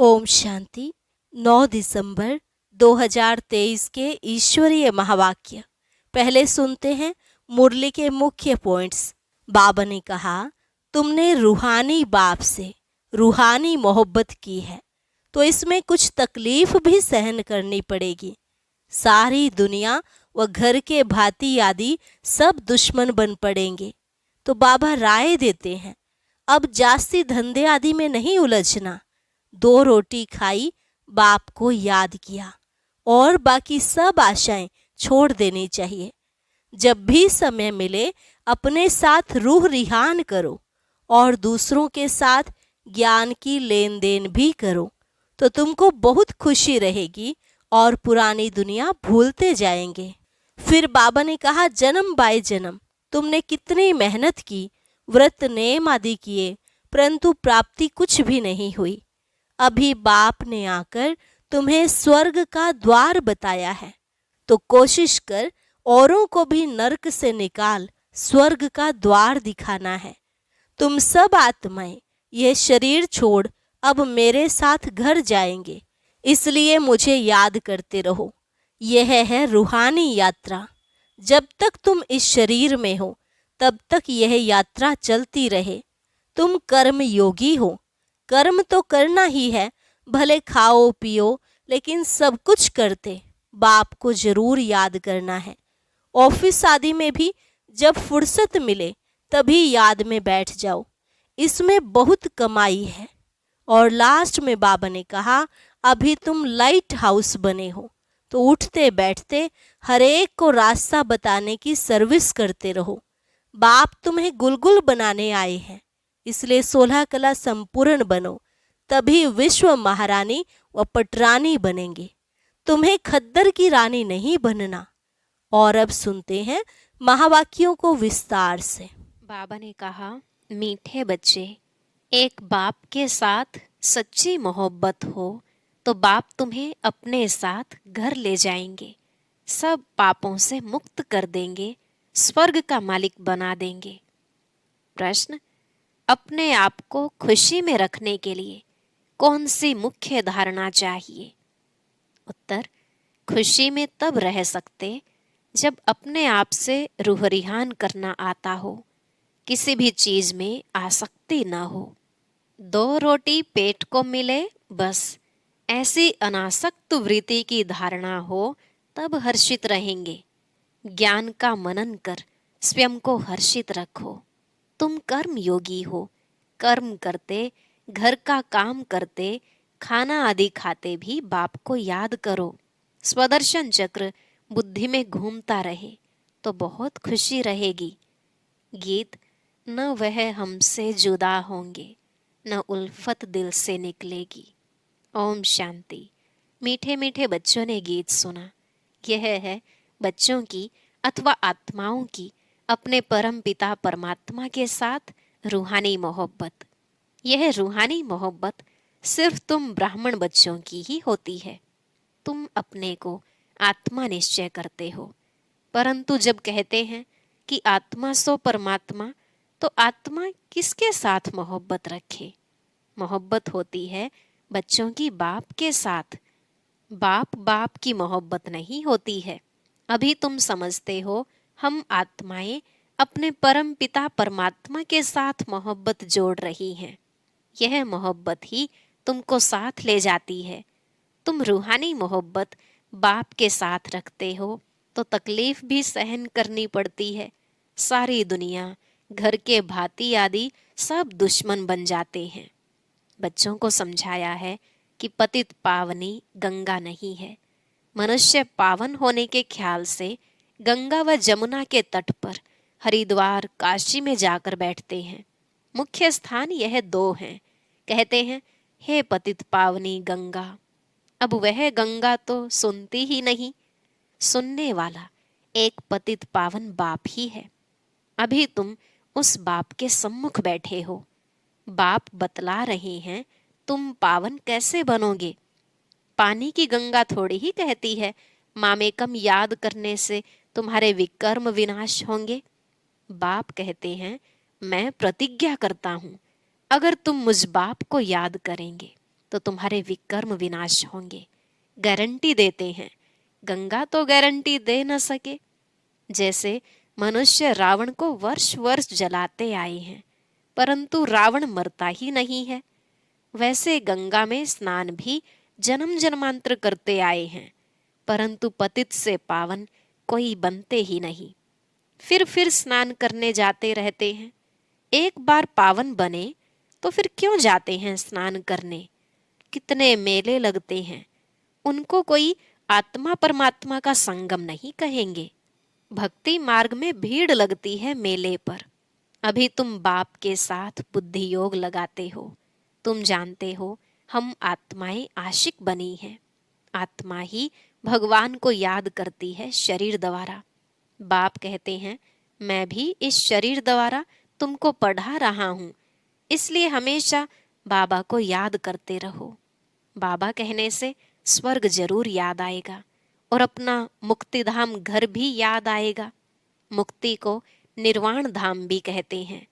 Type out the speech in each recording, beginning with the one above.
ओम शांति। 9 दिसंबर 2023 के ईश्वरीय महावाक्य। पहले सुनते हैं मुरली के मुख्य पॉइंट्स। बाबा ने कहा, तुमने रूहानी बाप से रूहानी मोहब्बत की है तो इसमें कुछ तकलीफ भी सहन करनी पड़ेगी। सारी दुनिया व घर के भांति आदि सब दुश्मन बन पड़ेंगे। तो बाबा राय देते हैं, अब जास्ती धंधे आदि में नहीं उलझना। 2 रोटी खाई, बाप को याद किया और बाकी सब आशाएं छोड़ देनी चाहिए। जब भी समय मिले अपने साथ रूह रिहान करो और दूसरों के साथ ज्ञान की लेन देन भी करो तो तुमको बहुत खुशी रहेगी और पुरानी दुनिया भूलते जाएंगे। फिर बाबा ने कहा, जन्म बाय जन्म तुमने कितनी मेहनत की, व्रत नेम आदि किए, परंतु प्राप्ति कुछ भी नहीं हुई। अभी बाप ने आकर तुम्हें स्वर्ग का द्वार बताया है तो कोशिश कर औरों को भी नरक से निकाल स्वर्ग का द्वार दिखाना है। तुम सब आत्माएं ये शरीर छोड़ अब मेरे साथ घर जाएंगे, इसलिए मुझे याद करते रहो। यह है रूहानी यात्रा। जब तक तुम इस शरीर में हो तब तक यह यात्रा चलती रहे। तुम कर्म योगी हो, कर्म तो करना ही है, भले खाओ पियो, लेकिन सब कुछ करते बाप को जरूर याद करना है। ऑफिस आदि में भी जब फुर्सत मिले तभी याद में बैठ जाओ, इसमें बहुत कमाई है। और लास्ट में बाबा ने कहा, अभी तुम लाइट हाउस बने हो तो उठते बैठते हर एक को रास्ता बताने की सर्विस करते रहो। बाप तुम्हें गुलगुल बनाने आए हैं, इसलिए 16 कला संपूर्ण बनो, तभी विश्व महारानी व पटरानी बनेंगे। तुम्हें खद्दर की रानी नहीं बनना। और अब सुनते हैं महावाक्यों को विस्तार से। बाबा ने कहा, मीठे बच्चे, एक बाप के साथ सच्ची मोहब्बत हो तो बाप तुम्हें अपने साथ घर ले जाएंगे, सब पापों से मुक्त कर देंगे, स्वर्ग का मालिक बना देंगे। प्रश्न, अपने आप को खुशी में रखने के लिए कौन सी मुख्य धारणा चाहिए? उत्तर, खुशी में तब रह सकते जब अपने आप से रूह रिहान करना आता हो, किसी भी चीज में आसक्ति न हो। 2 रोटी पेट को मिले बस, ऐसी अनासक्त वृत्ति की धारणा हो तब हर्षित रहेंगे। ज्ञान का मनन कर स्वयं को हर्षित रखो। तुम कर्म योगी हो, कर्म करते, घर का काम करते, खाना आदि खाते भी बाप को याद करो। स्वदर्शन चक्र बुद्धि में घूमता रहे तो बहुत खुशी रहेगी। गीत, न वह हमसे जुदा होंगे, न उल्फत दिल से निकलेगी। ओम शांति। मीठे मीठे बच्चों ने गीत सुना। यह है बच्चों की अथवा आत्माओं की अपने परम पिता परमात्मा के साथ रूहानी मोहब्बत। यह रूहानी मोहब्बत सिर्फ तुम ब्राह्मण बच्चों की ही होती है। तुम अपने को आत्मा निश्चय करते हो, परंतु जब कहते हैं कि आत्मा सो परमात्मा, तो आत्मा किसके साथ मोहब्बत रखे? मोहब्बत होती है बच्चों की बाप के साथ। बाप बाप की मोहब्बत नहीं होती है। अभी तुम समझते हो हम आत्माएं अपने परम पिता परमात्मा के साथ मोहब्बत जोड़ रही हैं। यह मोहब्बत ही तुमको साथ ले जाती है। तुम रूहानी मोहब्बत बाप के साथ रखते हो तो तकलीफ भी सहन करनी पड़ती है। सारी दुनिया, घर के भांति आदि सब दुश्मन बन जाते हैं। बच्चों को समझाया है कि पतित पावनी गंगा नहीं है। मनुष्य पावन होने के ख्याल से गंगा व जमुना के तट पर हरिद्वार काशी में जाकर बैठते हैं। मुख्य स्थान यह 2 हैं। कहते हैं, हे पतित पावनी गंगा। अब वह गंगा तो सुनती ही नहीं। सुनने वाला एक पतित पावन बाप ही है। अभी तुम उस बाप के सम्मुख बैठे हो। बाप बतला रहे हैं तुम पावन कैसे बनोगे। पानी की गंगा थोड़ी ही कहती है मामेकम याद करने से तुम्हारे विकर्म विनाश होंगे। बाप कहते हैं, मैं प्रतिज्ञा करता हूं, अगर तुम मुझ बाप को याद करेंगे तो तुम्हारे विकर्म विनाश होंगे। गारंटी देते हैं। गंगा तो गारंटी दे न सके। जैसे मनुष्य रावण को वर्ष वर्ष जलाते आए हैं, परंतु रावण मरता ही नहीं है, वैसे गंगा में स्नान भी जन्म जन्मांतर करते आए हैं, परंतु पतित से पावन कोई बनते ही नहीं। फिर स्नान करने जाते रहते हैं। एक बार पावन बने तो फिर क्यों जाते हैं स्नान करने? कितने मेले लगते हैं, उनको कोई आत्मा परमात्मा का संगम नहीं कहेंगे। भक्ति मार्ग में भीड़ लगती है मेले पर। अभी तुम बाप के साथ बुद्धि योग लगाते हो। तुम जानते हो हम आत्माएं आशिक बनी हैं। आत्मा ही भगवान को याद करती है शरीर द्वारा। बाप कहते हैं मैं भी इस शरीर द्वारा तुमको पढ़ा रहा हूं, इसलिए हमेशा बाबा को याद करते रहो। बाबा कहने से स्वर्ग जरूर याद आएगा और अपना मुक्ति धाम घर भी याद आएगा। मुक्ति को निर्वाण धाम भी कहते हैं।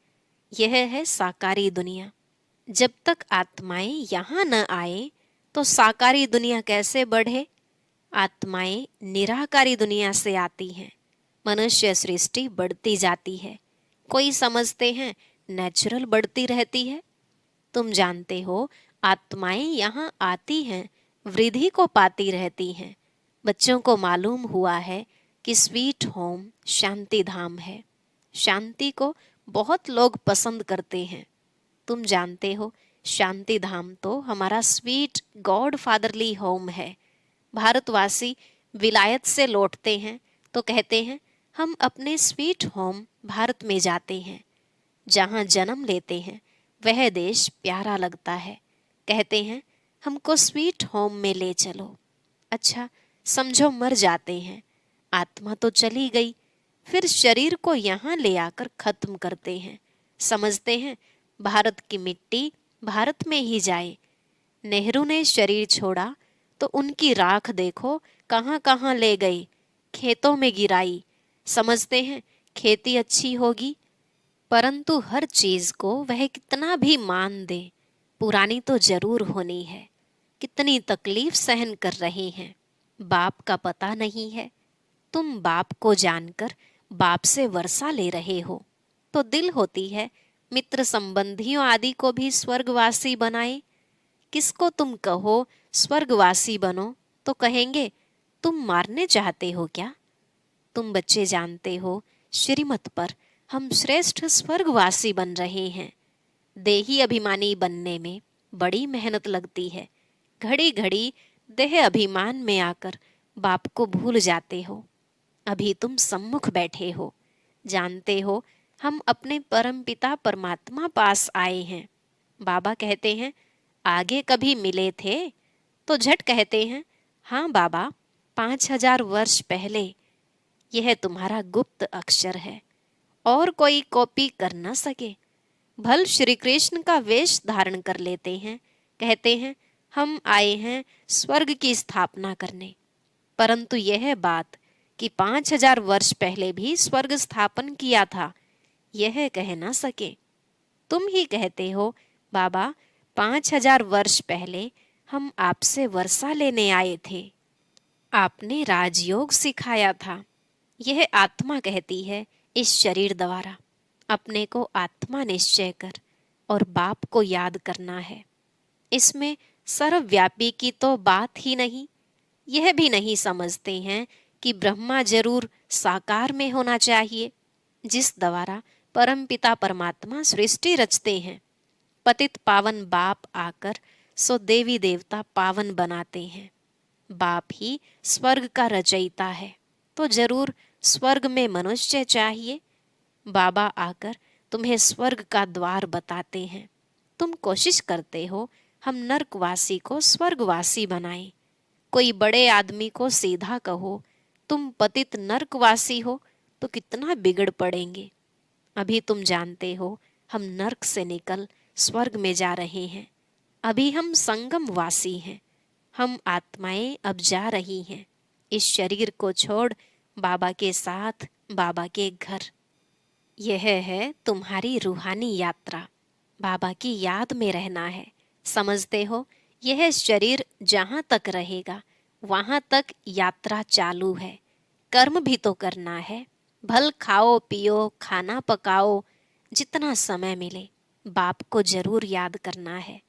यह है साकारी दुनिया। जब तक आत्माएं यहाँ न आए तो साकारी दुनिया कैसे बढ़े? आत्माएं निराकारी दुनिया से आती हैं। मनुष्य सृष्टि बढ़ती जाती है। कोई समझते हैं नेचुरल बढ़ती रहती है। तुम जानते हो आत्माएं यहाँ आती हैं, वृद्धि को पाती रहती हैं। बच्चों को मालूम हुआ है कि स्वीट होम शांति धाम है। शांति को बहुत लोग पसंद करते हैं। तुम जानते हो शांति धाम तो हमारा स्वीट गॉड फादरली होम है। भारतवासी विलायत से लौटते हैं तो कहते हैं हम अपने स्वीट होम भारत में जाते हैं। जहाँ जन्म लेते हैं वह देश प्यारा लगता है। कहते हैं हमको स्वीट होम में ले चलो। अच्छा, समझो मर जाते हैं, आत्मा तो चली गई, फिर शरीर को यहाँ ले आकर खत्म करते हैं। समझते हैं भारत की मिट्टी भारत में ही जाए। नेहरू ने शरीर छोड़ा तो उनकी राख देखो कहाँ कहाँ ले गए, खेतों में गिराई। समझते हैं खेती अच्छी होगी, परंतु हर चीज को वह कितना भी मान दे, पुरानी तो जरूर होनी है। कितनी तकलीफ सहन कर रहे हैं, बाप का पता नहीं है। तुम बाप को जानकर बाप से वर्षा ले रहे हो तो दिल होती है मित्र संबंधियों आदि को भी स्वर्गवासी बनाए। किसको तुम कहो स्वर्गवासी बनो तो कहेंगे तुम मारने चाहते हो क्या? तुम बच्चे जानते हो श्रीमत पर हम श्रेष्ठ स्वर्गवासी बन रहे हैं। देही अभिमानी बनने में बड़ी मेहनत लगती है। घड़ी घड़ी देह अभिमान में आकर बाप को भूल जाते हो। अभी तुम सम्मुख बैठे हो, जानते हो हम अपने परम पिता परमात्मा पास आए हैं। बाबा कहते हैं आगे कभी मिले थे? तो झट कहते हैं हाँ बाबा, 5000 वर्ष पहले। यह तुम्हारा गुप्त अक्षर है और कोई कॉपी कर न सके। भल श्री कृष्ण का वेश धारण कर लेते हैं, कहते हैं हम आए हैं स्वर्ग की स्थापना करने। परंतु यह बात कि 5000 वर्ष पहले भी स्वर्ग स्थापन किया था, यह कह ना सके। तुम ही कहते हो बाबा 5000 वर्ष पहले हम आपसे वर्षा लेने आए थे, आपने राजयोग सिखाया था। यह आत्मा कहती है इस शरीर द्वारा अपने को आत्मा निश्चय कर और बाप को याद करना है। इसमें सर्वव्यापी की तो बात ही नहीं। यह भी नहीं समझते हैं कि ब्रह्मा जरूर साकार में होना चाहिए, जिस द्वारा परमपिता परमात्मा सृष्टि रचते हैं। पतित पावन बाप आकर सो देवी देवता पावन बनाते हैं। बाप ही स्वर्ग का रचयिता है तो जरूर स्वर्ग में मनुष्य चाहिए। बाबा आकर तुम्हें स्वर्ग का द्वार बताते हैं। तुम कोशिश करते हो हम नरकवासी को स्वर्गवासी बनाएं। कोई बड़े आदमी को सीधा कहो तुम पतित नरकवासी हो तो कितना बिगड़ पड़ेंगे। अभी तुम जानते हो हम नरक से निकल स्वर्ग में जा रहे हैं। अभी हम संगम वासी हैं। हम आत्माएं अब जा रही हैं इस शरीर को छोड़ बाबा के साथ, बाबा के घर। यह है तुम्हारी रूहानी यात्रा। बाबा की याद में रहना है। समझते हो यह शरीर जहाँ तक रहेगा वहाँ तक यात्रा चालू है। कर्म भी तो करना है। भल खाओ पियो, खाना पकाओ, जितना समय मिले बाप को जरूर याद करना है।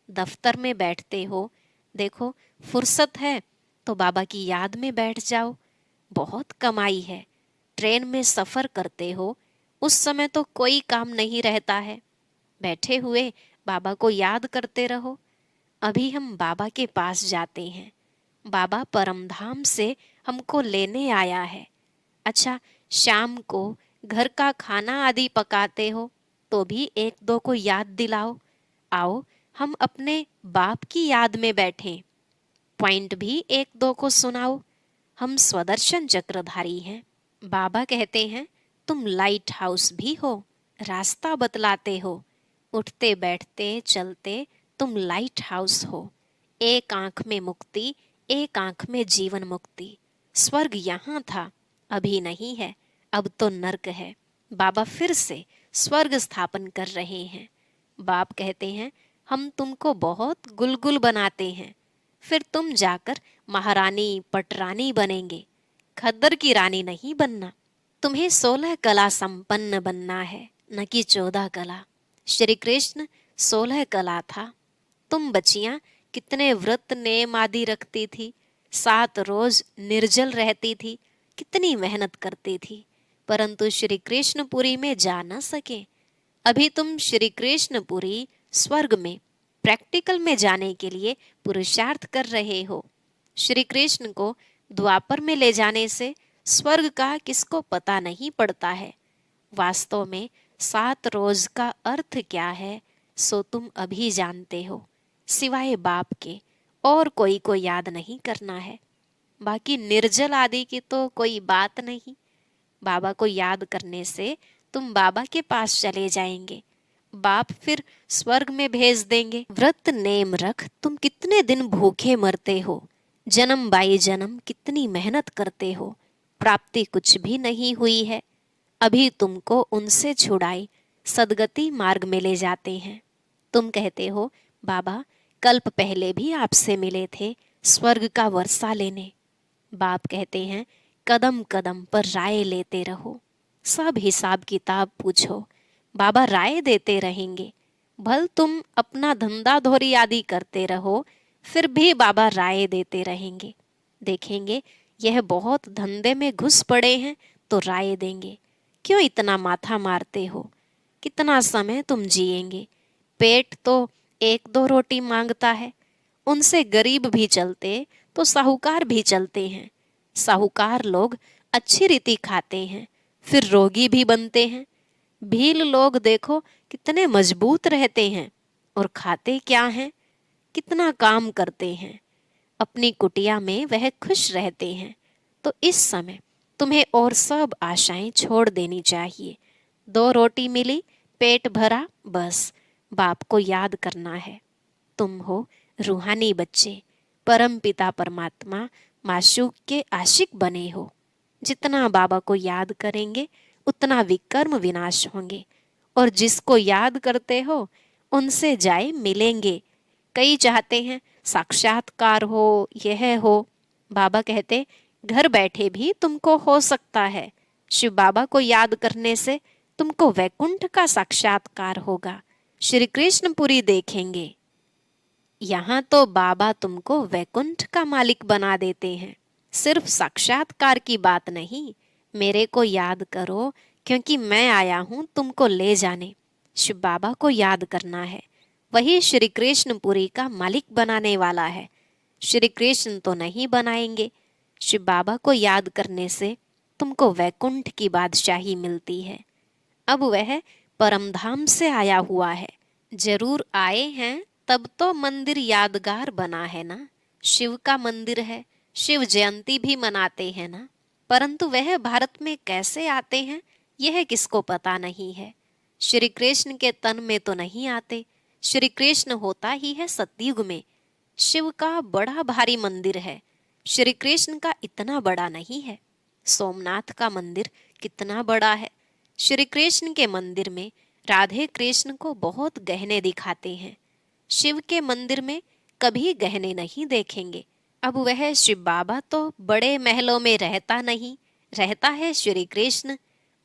दफ्तर में बैठते हो, देखो फुर्सत है तो बाबा की याद में बैठ जाओ, बहुत कमाई है। ट्रेन में सफर करते हो, उस समय तो कोई काम नहीं रहता है, बैठे हुए बाबा को याद करते रहो। अभी हम बाबा के पास जाते हैं, बाबा परमधाम से हमको लेने आया है। अच्छा, शाम को घर का खाना आदि पकाते हो तो भी एक दो को याद दिलाओ। आओ हम अपने बाप की याद में बैठें, पॉइंट भी एक दो को सुनाओ। हम स्वदर्शन चक्रधारी हैं। बाबा कहते हैं तुम लाइट हाउस भी हो, रास्ता बतलाते हो। उठते बैठते चलते तुम लाइट हाउस हो। एक आंख में मुक्ति, एक आंख में जीवन मुक्ति। स्वर्ग यहाँ था, अभी नहीं है, अब तो नर्क है। बाबा फिर से स्वर्ग स्थापन कर रहे हैं। बाप कहते हैं हम तुमको बहुत गुलगुल बनाते हैं, फिर तुम जाकर महारानी पटरानी बनेंगे, खद्दर की रानी नहीं बनना। तुम्हें 16 कला संपन्न बनना है, न कि 14 कला। श्री कृष्ण 16 कला था। तुम बच्चियां कितने व्रत नेम आदि रखती थी, 7 रोज निर्जल रहती थी, कितनी मेहनत करती थी, परंतु श्री कृष्णपुरी में जा न सके। अभी तुम श्री कृष्णपुरी स्वर्ग में प्रैक्टिकल में जाने के लिए पुरुषार्थ कर रहे हो। श्री कृष्ण को द्वापर में ले जाने से स्वर्ग का किसको पता नहीं पड़ता है। वास्तव में 7 रोज का अर्थ क्या है सो तुम अभी जानते हो। सिवाय बाप के और कोई को याद नहीं करना है। बाकी निर्जल आदि की तो कोई बात नहीं। बाबा को याद करने से तुम बाबा के पास चले जाएंगे, बाप फिर स्वर्ग में भेज देंगे। व्रत नेम रख तुम कितने दिन भूखे मरते हो, जन्म बाई जन्म कितनी मेहनत करते हो, प्राप्ति कुछ भी नहीं हुई है। अभी तुमको उनसे छुड़ाई सदगति मार्ग में ले जाते हैं। तुम कहते हो बाबा कल्प पहले भी आपसे मिले थे स्वर्ग का वर्षा लेने। बाप कहते हैं कदम कदम पर राय लेते रहो, सब हिसाब किताब पूछो, बाबा राय देते रहेंगे। भल तुम अपना धंधा धोरी आदि करते रहो, फिर भी बाबा राय देते रहेंगे। देखेंगे यह बहुत धंधे में घुस पड़े हैं तो राय देंगे, क्यों इतना माथा मारते हो, कितना समय तुम जिएंगे, पेट तो 1-2 रोटी मांगता है। उनसे गरीब भी चलते तो साहूकार भी चलते हैं। साहूकार लोग अच्छी रीति खाते हैं, फिर रोगी भी बनते हैं। भील लोग देखो कितने मजबूत रहते हैं और खाते क्या हैं, कितना काम करते हैं। अपनी कुटिया में वह खुश रहते हैं। तो इस समय तुम्हें और सब आशाएं छोड़ देनी चाहिए। 2 रोटी मिली, पेट भरा, बस बाप को याद करना है। तुम हो रूहानी बच्चे, परम पिता परमात्मा माशूक के आशिक बने हो। जितना बाबा को याद करेंगे उतना विकर्म विनाश होंगे, और जिसको याद करते हो उनसे जाए मिलेंगे। कई चाहते हैं साक्षात्कार हो, यह हो। बाबा कहते घर बैठे भी तुमको हो सकता है। शिव बाबा को याद करने से तुमको वैकुंठ का साक्षात्कार होगा, श्री कृष्णपुरी देखेंगे। यहाँ तो बाबा तुमको वैकुंठ का मालिक बना देते हैं। सिर्फ साक्षात्कार की बात नहीं, मेरे को याद करो क्योंकि मैं आया हूँ तुमको ले जाने। शिव बाबा को याद करना है, वही श्री कृष्णपुरी का मालिक बनाने वाला है। श्री कृष्ण तो नहीं बनाएंगे। शिव बाबा को याद करने से तुमको वैकुंठ की बादशाही मिलती है। अब वह परमधाम से आया हुआ है। जरूर आए हैं तब तो मंदिर यादगार बना है ना। शिव का मंदिर है, शिव जयंती भी मनाते हैं ना। परंतु वह भारत में कैसे आते हैं यह किसको पता नहीं है। श्री कृष्ण के तन में तो नहीं आते। श्री कृष्ण होता ही है सतयुग में। शिव का बड़ा भारी मंदिर है, श्री कृष्ण का इतना बड़ा नहीं है। सोमनाथ का मंदिर कितना बड़ा है। श्री कृष्ण के मंदिर में राधे कृष्ण को बहुत गहने दिखाते हैं। शिव के मंदिर में कभी गहने नहीं देखेंगे। अब वह शिव बाबा तो बड़े महलों में रहता नहीं, रहता है श्री कृष्ण।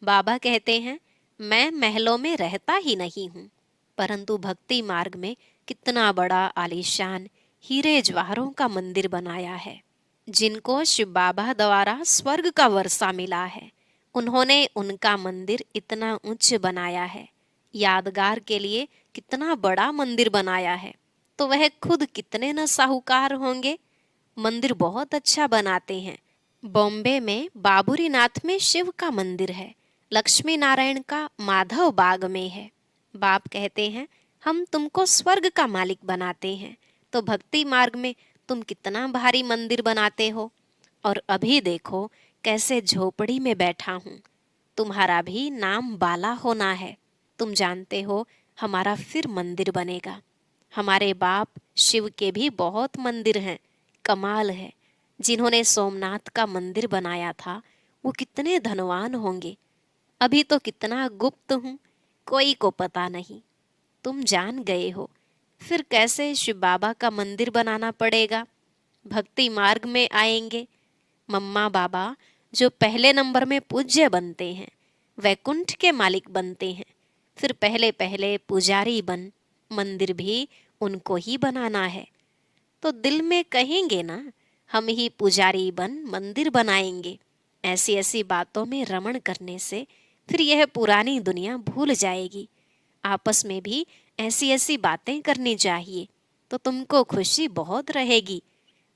बाबा कहते हैं मैं महलों में रहता ही नहीं हूँ, परंतु भक्ति मार्ग में कितना बड़ा आलीशान हीरे जवाहरों का मंदिर बनाया है। जिनको शिव बाबा द्वारा स्वर्ग का वर्षा मिला है, उन्होंने उनका मंदिर इतना उच्च बनाया है। यादगार के लिए कितना बड़ा मंदिर बनाया है, तो वह खुद कितने न साहूकार होंगे। मंदिर बहुत अच्छा बनाते हैं। बॉम्बे में बाबूरी नाथ में शिव का मंदिर है, लक्ष्मी नारायण का माधव बाग में है। बाप कहते हैं हम तुमको स्वर्ग का मालिक बनाते हैं, तो भक्ति मार्ग में तुम कितना भारी मंदिर बनाते हो। और अभी देखो कैसे झोपड़ी में बैठा हूँ। तुम्हारा भी नाम बाला होना है। तुम जानते हो हमारा फिर मंदिर बनेगा। हमारे बाप शिव के भी बहुत मंदिर हैं। कमाल है, जिन्होंने सोमनाथ का मंदिर बनाया था वो कितने धनवान होंगे। अभी तो कितना गुप्त हूँ, कोई को पता नहीं। तुम जान गए हो, फिर कैसे शिव बाबा का मंदिर बनाना पड़ेगा। भक्ति मार्ग में आएंगे। मम्मा बाबा जो पहले नंबर में पूज्य बनते हैं, वैकुंठ के मालिक बनते हैं। फिर पहले पहले पुजारी बन, मंदिर भी उनको ही बनाना है। तो दिल में कहेंगे ना हम ही पुजारी बन मंदिर बनाएंगे। ऐसी ऐसी बातों में रमण करने से फिर यह पुरानी दुनिया भूल जाएगी। आपस में भी ऐसी ऐसी बातें करनी चाहिए, तो तुमको खुशी बहुत रहेगी।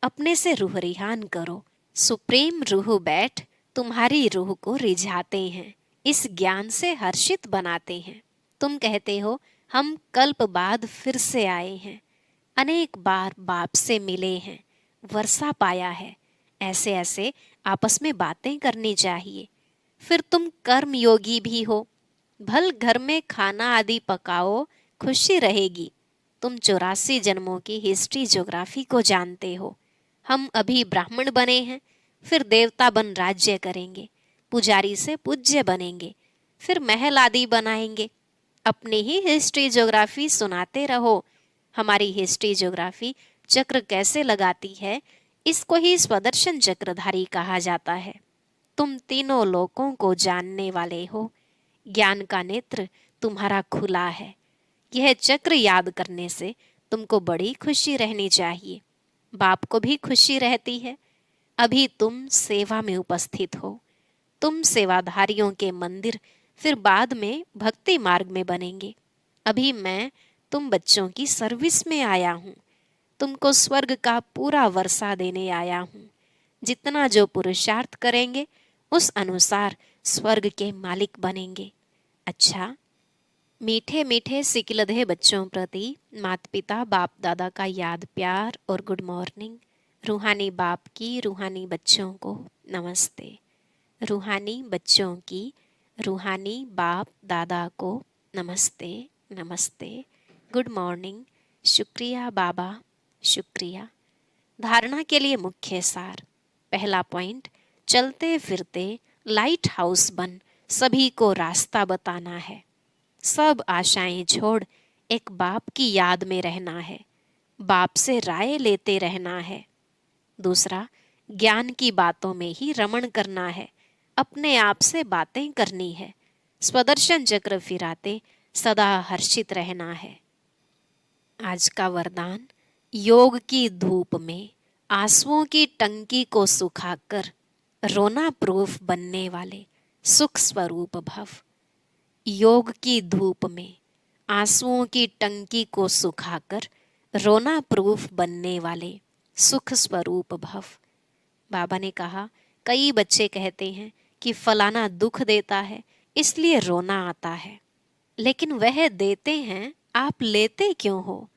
अपने से रूह रिहान करो। सुप्रीम रूह बैठ तुम्हारी रूह को रिझाते हैं, इस ज्ञान से हर्षित बनाते हैं। तुम कहते हो हम कल्प बाद फिर से आए हैं, अनेक बार बाप से मिले हैं, वर्षा पाया है। ऐसे ऐसे आपस में बातें करनी चाहिए। फिर तुम कर्म योगी भी हो। भल घर में खाना आदि पकाओ, खुशी रहेगी। तुम 84 जन्मों की हिस्ट्री ज्योग्राफी को जानते हो। हम अभी ब्राह्मण बने हैं, फिर देवता बन राज्य करेंगे, पुजारी से पूज्य बनेंगे, फिर महल आदि बनाएंगे। अपनी ही हिस्ट्री ज्योग्राफी सुनाते रहो। हमारी हिस्ट्री ज्योग्राफी चक्र कैसे लगाती है, इसको ही स्वदर्शन चक्रधारी कहा जाता है। तुम तीनों लोकों को जानने वाले हो। ज्ञान का नेत्र तुम्हारा खुला है। यह चक्र याद करने से तुमको बड़ी खुशी रहनी चाहिए। बाप को भी खुशी रहती है। अभी तुम सेवा में उपस्थित हो। तुम सेवाधारियों के मंदिर फिर बाद में भक्ति मार्ग में बनेंगे। अभी मैं तुम बच्चों की सर्विस में आया हूँ। तुमको स्वर्ग का पूरा वर्षा देने आया हूँ। जितना जो पुरुषार्थ करेंगे उस अनुसार स्वर्ग के मालिक बनेंगे। अच्छा, मीठे मीठे सिकिलधे बच्चों प्रति माता पिता बाप दादा का याद प्यार और गुड मॉर्निंग। रूहानी बाप की रूहानी बच्चों को नमस्ते। रूहानी बच्चों की रूहानी बाप दादा को नमस्ते नमस्ते, गुड मॉर्निंग। शुक्रिया बाबा, शुक्रिया। धारणा के लिए मुख्य सार। पहला पॉइंट, चलते फिरते लाइट हाउस बन सभी को रास्ता बताना है। सब आशाएं छोड़ एक बाप की याद में रहना है, बाप से राय लेते रहना है। दूसरा, ज्ञान की बातों में ही रमण करना है, अपने आप से बातें करनी है। स्वदर्शन चक्र फिराते सदा हर्षित रहना है। आज का वरदान, योग की धूप में आंसुओं की टंकी को सुखाकर रोना प्रूफ बनने वाले सुख स्वरूप भव। योग की धूप में आंसुओं की टंकी को सुखाकर रोना प्रूफ बनने वाले सुख स्वरूप भव। बाबा ने कहा, कई बच्चे कहते हैं कि फलाना दुख देता है इसलिए रोना आता है, लेकिन वह देते हैं, आप लेते क्यों हो?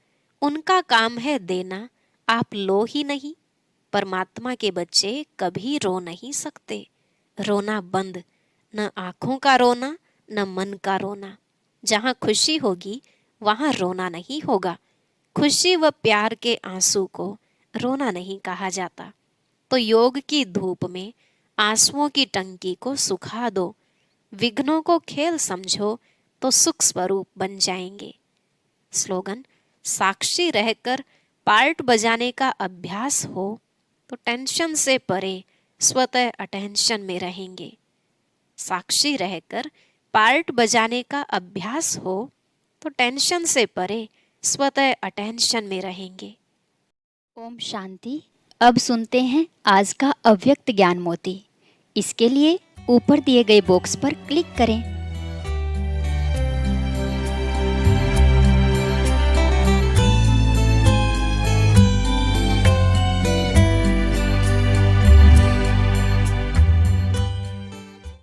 उनका काम है देना, आप लो ही नहीं। परमात्मा के बच्चे कभी रो नहीं सकते। रोना बंद, न आंखों का रोना न मन का रोना। जहाँ खुशी होगी वहाँ रोना नहीं होगा। खुशी व प्यार के आंसू को रोना नहीं कहा जाता। तो योग की धूप में आंसुओं की टंकी को सुखा दो। विघ्नों को खेल समझो तो सुख स्वरूप बन जाएंगे। स्लोगन, साक्षी रहकर पार्ट बजाने का अभ्यास हो तो टेंशन से परे स्वतः अटेंशन में रहेंगे। साक्षी रहकर पार्ट बजाने का अभ्यास हो तो टेंशन से परे स्वतः अटेंशन में रहेंगे। ओम शांति। अब सुनते हैं आज का अव्यक्त ज्ञान मोती। इसके लिए ऊपर दिए गए बॉक्स पर क्लिक करें।